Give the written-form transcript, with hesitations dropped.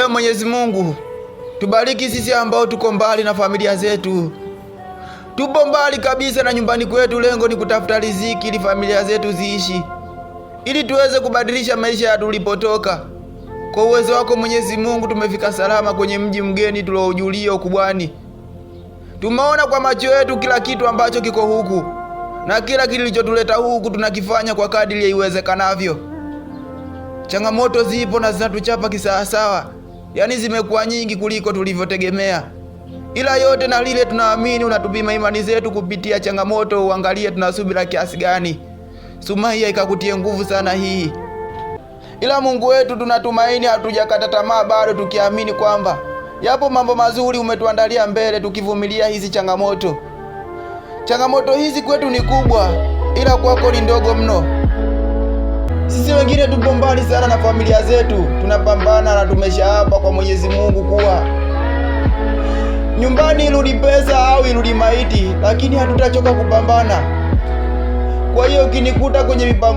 Mwenyezi Mungu, tubariki sisi ambao tuko mbali na familia zetu. Tupo mbali kabisa na nyumbani kwetu, lengo ni kutafuta riziki ili familia zetu ziishi, ili tuweze kubadilisha maisha ya tulipotoka. Kwa uwezo wako Mwenyezi Mungu, tumefika salama kwenye mji mgeni tuloujulia ukubwani. Tumeona kwa macho yetu kila kitu ambacho kiko huku, na kila kilichotuleta huku tunakifanya kwa kadiri iwezekanavyo. Changamoto zipo na zinatuchapa kisawasawa, yaani zimekuwa nyingi kuliko tulivyotegemea. Ila yote na lile tunaamini unatupima imani zetu kupitia changamoto, uangalie tunasubira kiasi gani. Sumaiya ikakutie nguvu sana hii. Ila Mungu wetu, tunatumaini hatujakata tamaa bado, tukiamini kwamba yapo mambo mazuri umetuandalia mbele tukivumilia hizi changamoto. Changamoto hizi kwetu ni kubwa, ila kwako ni ndogo mno. Sisi wengine tupo mbali sana na familia zetu, tunapambana na tumeshaapa kwa Mwenyezi Mungu kuwa nyumbani irudi pesa au irudi maiti, lakini hatutachoka kupambana. Kwa hiyo ukinikuta kwenye mipango